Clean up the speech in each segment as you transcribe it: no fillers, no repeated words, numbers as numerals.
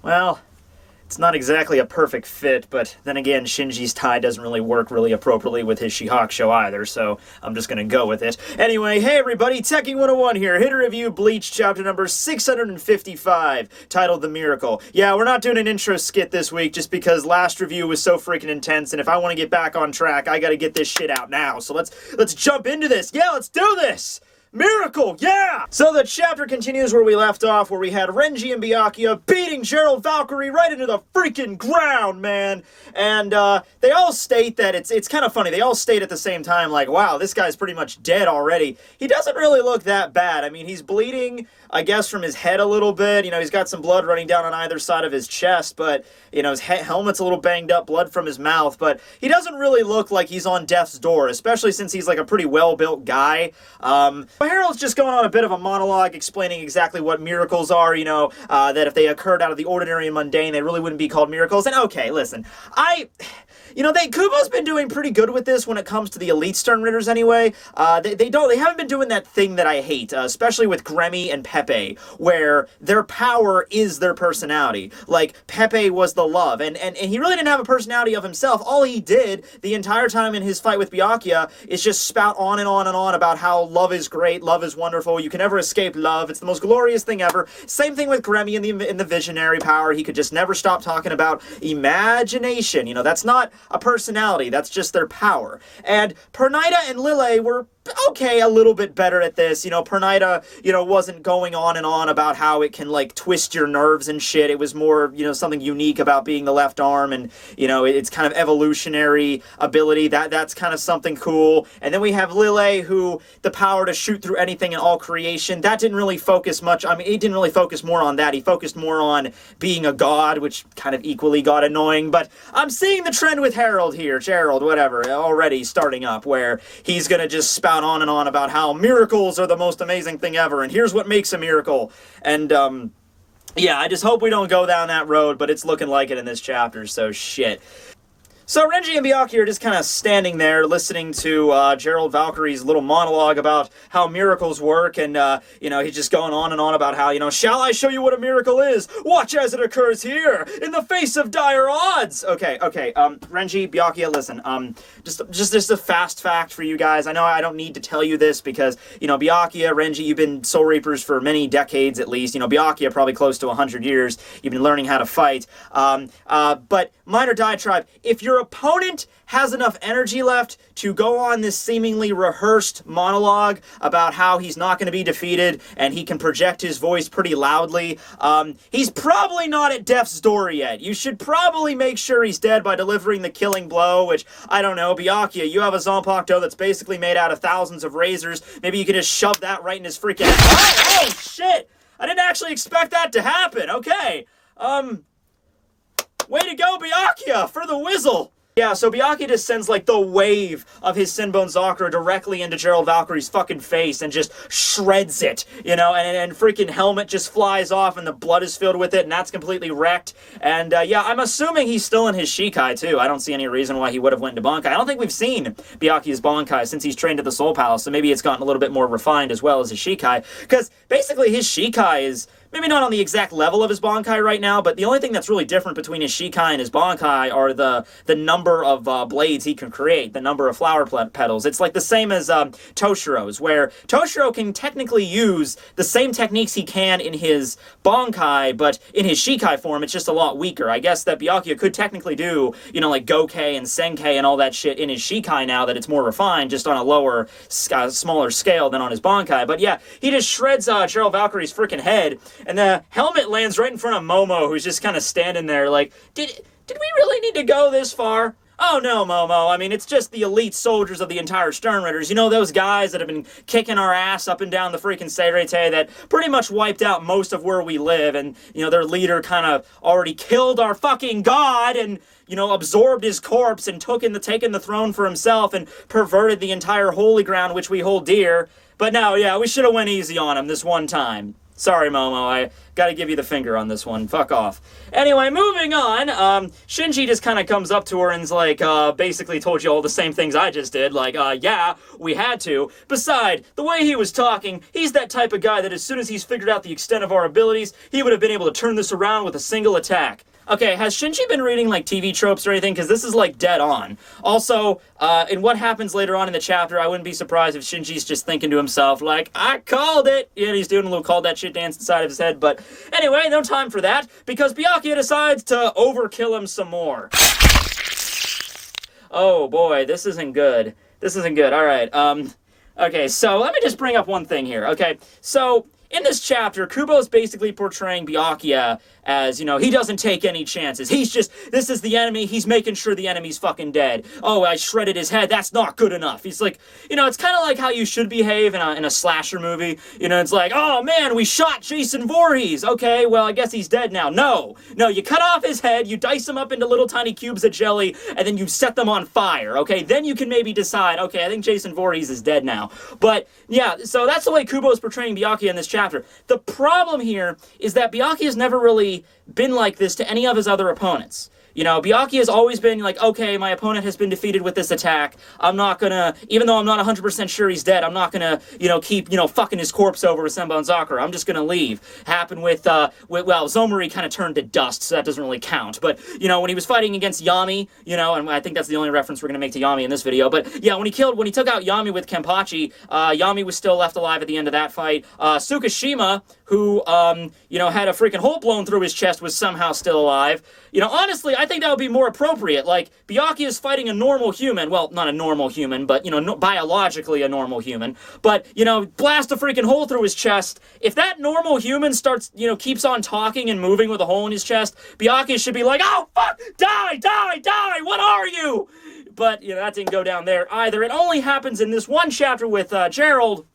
Well, it's not exactly a perfect fit, but then again, Shinji's tie doesn't really work really appropriately with his Shihakusho either, so I'm just gonna go with it. Anyway, hey everybody, Tekking101 here, here to review Bleach chapter number 655, titled The Miracle. Yeah, we're not doing an intro skit this week just because last review was so freaking intense, and if I want to get back on track, I gotta get this shit out now. So let's jump into this. Yeah, let's do this! Miracle, yeah! So the chapter continues where we left off, where we had Renji and Byakuya beating Gerald Valkyrie right into the freaking ground, man! And, they all state that, it's kind of funny, they all state at the same time, like, wow, this guy's pretty much dead already. He doesn't really look that bad. I mean, he's bleeding, I guess, from his head a little bit. You know, he's got some blood running down on either side of his chest, but, you know, his helmet's a little banged up, blood from his mouth, but he doesn't really look like he's on death's door, especially since he's, like, a pretty well-built guy. Harold's just going on a bit of a monologue explaining exactly what miracles are, you know, that if they occurred out of the ordinary and mundane, they really wouldn't be called miracles. And okay, listen, you know, Kubo's been doing pretty good with this when it comes to the elite Stern Ritters anyway. They haven't been doing that thing that I hate, especially with Gremmy and Pepe, where their power is their personality. Like, Pepe was the love, and he really didn't have a personality of himself. All he did the entire time in his fight with Byakuya is just spout on and on and on about how love is great, love is wonderful, you can never escape love, it's the most glorious thing ever. Same thing with Gremmy in the visionary power. He could just never stop talking about imagination. You know, that's not a personality, that's just their power. And Pernida and Lille were okay, a little bit better at this. You know, Pernida, you know, wasn't going on and on about how it can, like, twist your nerves and shit. It was more, you know, something unique about being the left arm, and, you know, it's kind of evolutionary ability. That's kind of something cool. And then we have Lille, who, the power to shoot through anything in all creation. That didn't really focus much. I mean, he didn't really focus more on that. He focused more on being a god, which kind of equally got annoying. But I'm seeing the trend with Gerald, whatever, already starting up, where he's gonna just spout on and on about how miracles are the most amazing thing ever, and here's what makes a miracle. And, yeah, I just hope we don't go down that road, but it's looking like it in this chapter, so shit. So Renji and Byakuya are just kind of standing there listening to Gerald Valkyrie's little monologue about how miracles work, and, you know, he's just going on and on about how, you know, shall I show you what a miracle is? Watch as it occurs here, in the face of dire odds! Okay, Renji, Byakuya, listen, just a fast fact for you guys. I know I don't need to tell you this because, you know, Byakuya, Renji, you've been Soul Reapers for many decades at least. You know, Byakuya probably close to 100 years. You've been learning how to fight. But minor diatribe, if your opponent has enough energy left to go on this seemingly rehearsed monologue about how he's not going to be defeated and he can project his voice pretty loudly, he's probably not at death's door yet. You should probably make sure he's dead by delivering the killing blow, which, I don't know, Byakuya, you have a Zanpakuto that's basically made out of thousands of razors. Maybe you could just shove that right in his freaking head. Oh, shit! I didn't actually expect that to happen. Okay. Way to go, Byakuya, for the whizzle! Yeah, so Byakuya just sends, like, the wave of his Senbon Zakura directly into Gerald Valkyrie's fucking face and just shreds it, you know, and freaking helmet just flies off and the blood is filled with it, and that's completely wrecked. And, yeah, I'm assuming he's still in his Shikai, too. I don't see any reason why he would have went into Bankai. I don't think we've seen Byakuya's Bankai since he's trained at the Soul Palace, so maybe it's gotten a little bit more refined as well as his Shikai, because basically his Shikai is maybe not on the exact level of his Bankai right now, but the only thing that's really different between his Shikai and his Bankai are the number of blades he can create, the number of flower petals. It's like the same as Toshiro's, where Toshiro can technically use the same techniques he can in his Bankai, but in his Shikai form, it's just a lot weaker. I guess that Byakuya could technically do, you know, like Gokei and Senkei and all that shit in his Shikai now that it's more refined, just on a lower, smaller scale than on his Bankai. But yeah, he just shreds Gerald Valkyrie's freaking head, and the helmet lands right in front of Momo, who's just kind of standing there like, did we really need to go this far? Oh no, Momo, I mean, it's just the elite soldiers of the entire Stern Ritters. You know, those guys that have been kicking our ass up and down the freaking Seirete that pretty much wiped out most of where we live, and, you know, their leader kind of already killed our fucking god and, you know, absorbed his corpse and taken the throne for himself and perverted the entire holy ground which we hold dear. But no, yeah, we should have went easy on him this one time. Sorry, Momo, I gotta give you the finger on this one. Fuck off. Anyway, moving on, Shinji just kind of comes up to her and's like, basically told you all the same things I just did. Like, yeah, we had to. Besides, the way he was talking, he's that type of guy that as soon as he's figured out the extent of our abilities, he would have been able to turn this around with a single attack. Okay, has Shinji been reading, like, TV tropes or anything? Because this is, like, dead on. Also, in what happens later on in the chapter, I wouldn't be surprised if Shinji's just thinking to himself, like, I called it! Yeah, he's doing a little called that shit dance inside of his head, but anyway, no time for that, because Byakuya decides to overkill him some more. Oh, boy, this isn't good. This isn't good. Alright, okay, so let me just bring up one thing here, okay? So, in this chapter, Kubo's basically portraying Byakuya as, you know, he doesn't take any chances. He's just, this is the enemy, he's making sure the enemy's fucking dead. Oh, I shredded his head, that's not good enough. He's like, you know, it's kind of like how you should behave in a slasher movie. You know, it's like, oh man, we shot Jason Voorhees. Okay, well, I guess he's dead now. No, you cut off his head, you dice him up into little tiny cubes of jelly, and then you set them on fire, okay? Then you can maybe decide, okay, I think Jason Voorhees is dead now. But, yeah, so that's the way Kubo's portraying Byakuya in this chapter. The problem here is that Byakuya's never really been like this to any of his other opponents. You know, Byakuya has always been like, okay, my opponent has been defeated with this attack. I'm not gonna, even though I'm not 100% sure he's dead, I'm not gonna, you know, keep, you know, fucking his corpse over with Senbon Sakura. I'm just gonna leave. Happened with well, Zomori kind of turned to dust, so that doesn't really count. But, you know, when he was fighting against Yami, you know, and I think that's the only reference we're gonna make to Yami in this video, but yeah, when he took out Yami with Kenpachi, Yami was still left alive at the end of that fight. Tsukishima, who, you know, had a freaking hole blown through his chest, was somehow still alive. You know, honestly, I think that would be more appropriate. Like, Byakuya is fighting a normal human. Well, not a normal human, but, you know, biologically a normal human. But, you know, blast a freaking hole through his chest. If that normal human starts, you know, keeps on talking and moving with a hole in his chest, Byakuya should be like, oh, fuck, die, what are you? But, you know, that didn't go down there either. It only happens in this one chapter with Gerald,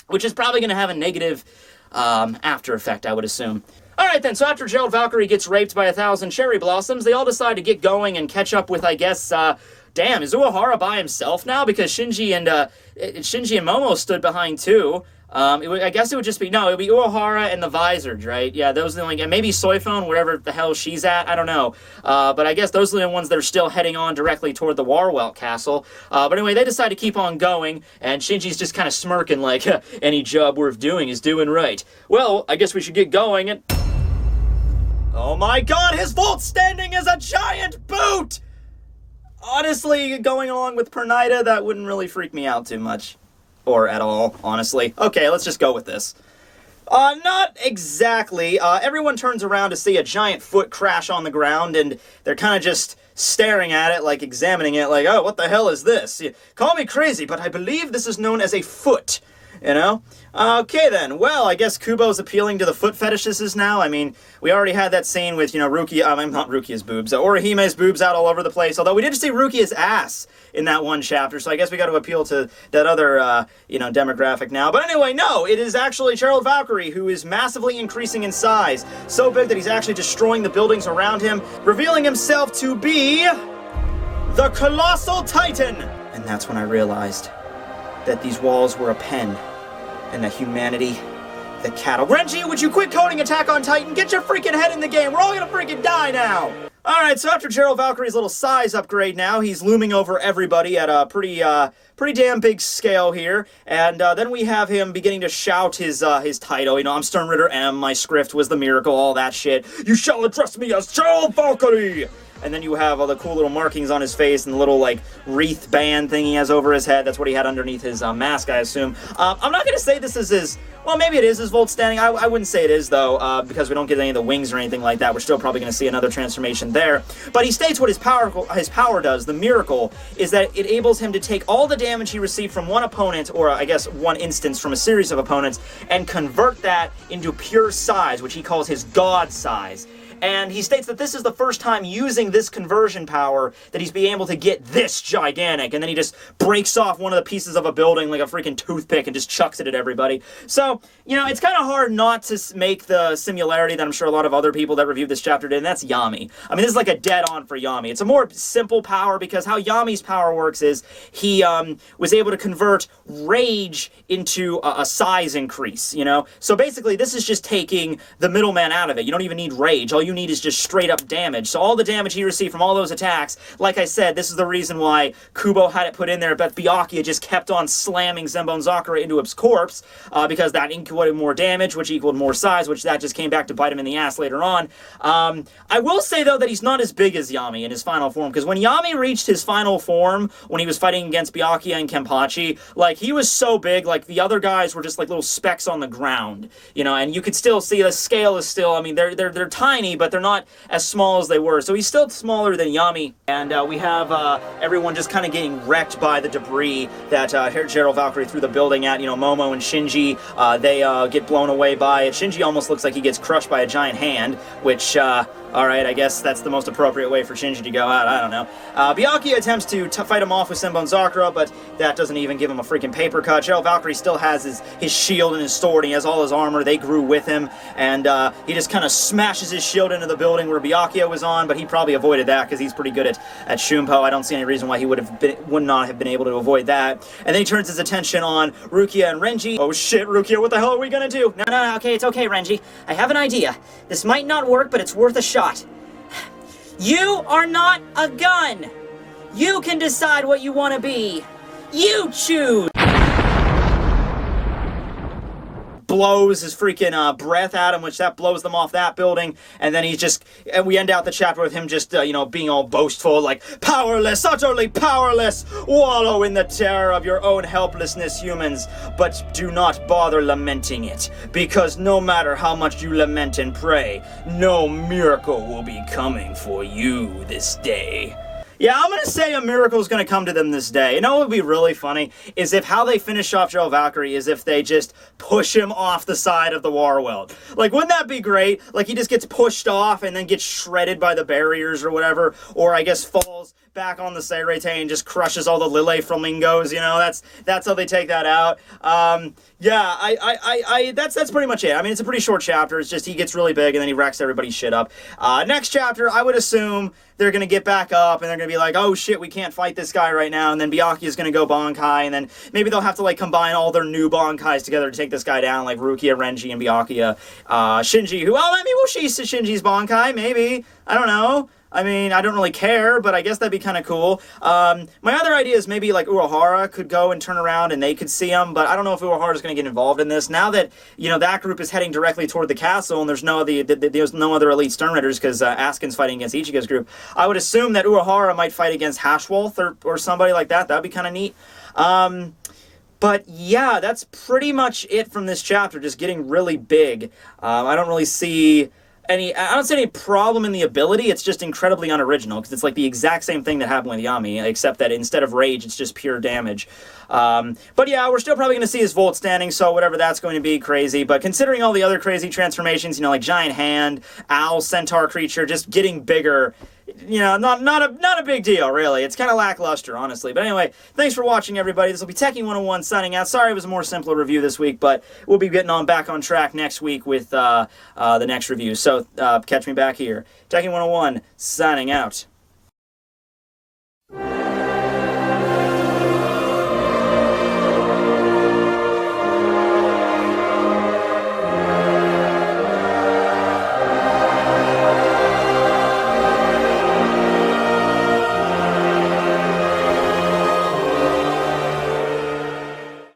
which is probably going to have a negative after effect, I would assume. Alright then, so after Gerald Valkyrie gets raped by 1,000 cherry blossoms, they all decide to get going and catch up with, I guess, damn, is Uehara by himself now? Because Shinji and Momo stood behind too. I guess it would just be, no, it would be Uehara and the Visored, right? Yeah, those are the only, and maybe Soifone, wherever the hell she's at, I don't know. But I guess those are the ones that are still heading on directly toward the Warwelt Castle. But anyway, they decide to keep on going, and Shinji's just kind of smirking like, any job worth doing is doing right. Well, I guess we should get going, and... Oh my god, his vault standing is a giant boot! Honestly, going along with Pernida, that wouldn't really freak me out too much. Or at all, honestly. Okay, let's just go with this. Not exactly. Everyone turns around to see a giant foot crash on the ground, and they're kind of just staring at it, like examining it, like, oh, what the hell is this? Call me crazy, but I believe this is known as a foot. You know? Okay then, well, I guess Kubo's appealing to the foot fetishists now. I mean, we already had that scene with, you know, not Rukia's boobs, Orihime's boobs out all over the place, although we did see Rukia's ass in that one chapter, so I guess we got to appeal to that other, you know, demographic now. But anyway, no, it is actually Gerald Valkyrie, who is massively increasing in size, so big that he's actually destroying the buildings around him, revealing himself to be the Colossal Titan! And that's when I realized that these walls were a pen, and that humanity, the cattle. Renji, would you quit coding Attack on Titan? Get your freaking head in the game. We're all gonna freaking die now. Alright, so after Gerald Valkyrie's little size upgrade now, he's looming over everybody at a pretty damn big scale here. And then we have him beginning to shout his title. You know, I'm Sternritter M, my script was the miracle, all that shit. You shall address me as Gerald Valkyrie! And then you have all the cool little markings on his face and the little, like, wreath band thing he has over his head. That's what he had underneath his mask, I assume. I'm not going to say this is his... Well, maybe it is his Volt standing. I wouldn't say it is, though, because we don't get any of the wings or anything like that. We're still probably going to see another transformation there. But he states what his power does, the miracle, is that it enables him to take all the damage he received from one opponent, or I guess one instance from a series of opponents, and convert that into pure size, which he calls his God size. and he states that this is the first time using this conversion power that he's being able to get this gigantic, and then he just breaks off one of the pieces of a building like a freaking toothpick and just chucks it at everybody. So, you know, it's kind of hard not to make the similarity that I'm sure a lot of other people that reviewed this chapter did, and that's Yami. I mean, this is like a dead-on for Yami. It's a more simple power because how Yami's power works is he was able to convert rage into a size increase, you know? So basically, this is just taking the middleman out of it. You don't even need rage. All you need is just straight-up damage. So all the damage he received from all those attacks, like I said, this is the reason why Kubo had it put in there, but Byakuya just kept on slamming Zenbone Zakura into his corpse, because that equaled more damage, which equaled more size, which that just came back to bite him in the ass later on. I will say, though, that he's not as big as Yami in his final form, because when Yami reached his final form, when he was fighting against Byakuya and Kenpachi, like, he was so big, like, the other guys were just like little specks on the ground, you know, and you could still see the scale is still, I mean, they're tiny, but they're not as small as they were, so he's still smaller than Yami, and we have everyone just kind of getting wrecked by the debris that Gerald Valkyrie threw the building at. You know, Momo and Shinji, they get blown away by it. Shinji almost looks like he gets crushed by a giant hand, which, alright, I guess that's the most appropriate way for Shinji to go out, I don't know. Byakuya attempts to fight him off with Zenbone Zakura, but that doesn't even give him a freaking paper cut. Gerald Valkyrie still has his shield and his sword, and he has all his armor, they grew with him, and he just kind of smashes his shield into the building where Byakuya was on, but he probably avoided that because he's pretty good at Shunpo. I don't see any reason why he would not have been able to avoid that. And then he turns his attention on Rukia and Renji. Oh shit, Rukia, what the hell are we gonna do? No, okay, it's okay, Renji. I have an idea. This might not work, but it's worth a shot. You are not a gun! You can decide what you want to be. You choose! Blows his freaking breath at him, which that blows them off that building, and then and we end out the chapter with him just, you know, being all boastful, like, powerless, utterly powerless, wallow in the terror of your own helplessness, humans, but do not bother lamenting it, because no matter how much you lament and pray, no miracle will be coming for you this day. Yeah, I'm gonna say a miracle is gonna come to them this day. You know what would be really funny is if how they finish off Gerald Valkyrie is if they just push him off the side of the war world. Like, wouldn't that be great? Like, he just gets pushed off and then gets shredded by the barriers or whatever, or I guess falls back on the Seirete and just crushes all the Lille flamingos, you know, that's how they take that out. Yeah, that's pretty much it. I mean, it's a pretty short chapter. It's just he gets really big and then he wrecks everybody's shit up. Next chapter, I would assume they're going to get back up and they're going to be like, oh shit, we can't fight this guy right now, and then Byakuya's going to go Bankai, and then maybe they'll have to like combine all their new Bankais together to take this guy down, like Rukia, Renji, and Byakuya. Shinji, well, I mean, we'll see Shinji's Bankai, maybe. I don't know. I mean, I don't really care, but I guess that'd be kind of cool. My other idea is maybe like Urahara could go and turn around and they could see him, but I don't know if Urahara's going to get involved in this. Now that, you know, that group is heading directly toward the castle and there's no other elite Stern Raiders because Askin's fighting against Ichigo's group, I would assume that Urahara might fight against Hashwolf or somebody like that. That'd be kind of neat. But yeah, that's pretty much it from this chapter, just getting really big. I don't really see I don't see any problem in the ability. It's just incredibly unoriginal because it's like the exact same thing that happened with Yami, except that instead of rage, it's just pure damage. But yeah, we're still probably going to see his Volt standing, so whatever that's going to be, crazy. But considering all the other crazy transformations, you know, like Giant Hand, Owl, Centaur Creature, just getting bigger, you know, not a big deal, really. It's kind of lackluster, honestly. But anyway, thanks for watching, everybody. This will be Tekking101 signing out. Sorry it was a more simpler review this week, but we'll be getting back on track next week with the next review. So catch me back here. Tekking101 signing out.